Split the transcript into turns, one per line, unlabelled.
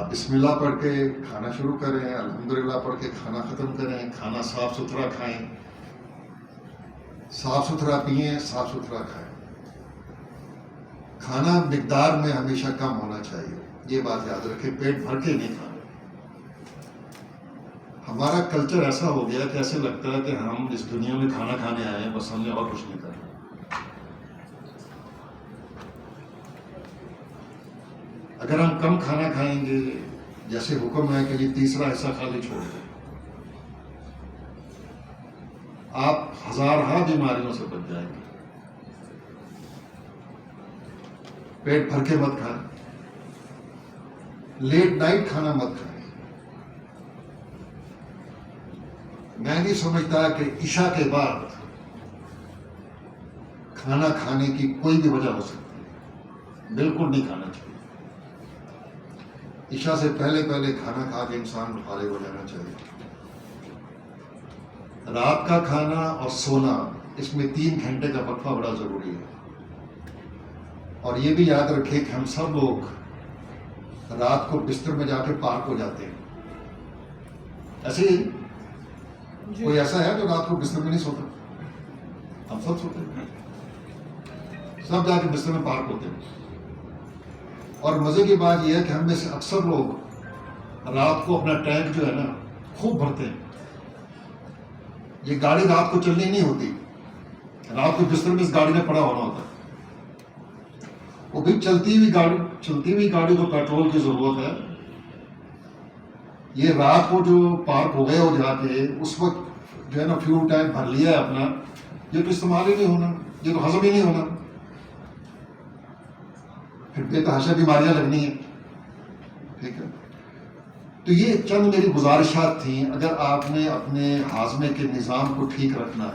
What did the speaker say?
آپ بسم اللہ پڑھ کے کھانا شروع کریں، الحمدللہ پڑھ کے کھانا ختم کریں، کھانا صاف ستھرا کھائیں، صاف ستھرا پئیں، صاف ستھرا کھائیں۔ کھانا مقدار میں ہمیشہ کم ہونا چاہیے، یہ بات یاد رکھیں، پیٹ بھر کے نہیں کھانا۔ ہمارا کلچر ایسا ہو گیا کہ ایسے لگتا ہے کہ ہم اس دنیا میں کھانا کھانے آئے ہیں، بس ہم نے اور کچھ نہیں کرنا۔ اگر ہم کم کھانا کھائیں گے، جیسے حکم ہے کہ یہ تیسرا حصہ خالی چھوڑ دیں، آپ ہزارہا بیماریوں سے بچ جائیں گے۔ پیٹ بھر کے مت کھائیں، لیٹ نائٹ کھانا مت کھائیں۔ میں نہیں سمجھتا کہ عشاء کے بعد کھانا کھانے کی کوئی بھی وجہ ہو سکتی ہے، بالکل نہیں کھانا چاہیے۔ عشاء سے پہلے کھانا کھا کے انسان فارغ ہو جانا چاہیے۔ رات کا کھانا اور سونا، اس میں 3 گھنٹے کا وقفہ بڑا ضروری ہے۔ اور یہ بھی یاد رکھیں کہ ہم سب لوگ رات کو بستر میں جا کے پارک ہو جاتے ہیں، ایسے ہی کوئی ایسا ہے جو رات کو بستر میں نہیں سوتا؟ ہم سب سوتے ہیں، سب جا کے بستر میں پارک ہوتے ہیں۔ اور مزے کی بات یہ ہے کہ ہم میں سے اکثر لوگ رات کو اپنا ٹینک جو ہے نا خوب بھرتے ہیں۔ یہ گاڑی رات کو چلنی نہیں ہوتی، رات کو بستر میں اس گاڑی میں پڑا ہونا ہوتا ہے۔ وہ بھی چلتی ہوئی گاڑی کو پیٹرول کی ضرورت ہے۔ یہ رات کو جو پارک ہو گئے ہو جا کے اس وقت جو ہے نا فیول ٹینک بھر لیا ہے اپنا، یہ تو استعمال ہی نہیں ہونا، یہ تو ہضم ہی نہیں ہونا، پھر بے تحاشا بیماریاں لگنی ہیں۔ ٹھیک ہے، تو یہ چند میری گزارشات تھیں۔ اگر آپ نے اپنے ہاضمے کے نظام کو ٹھیک رکھنا ہے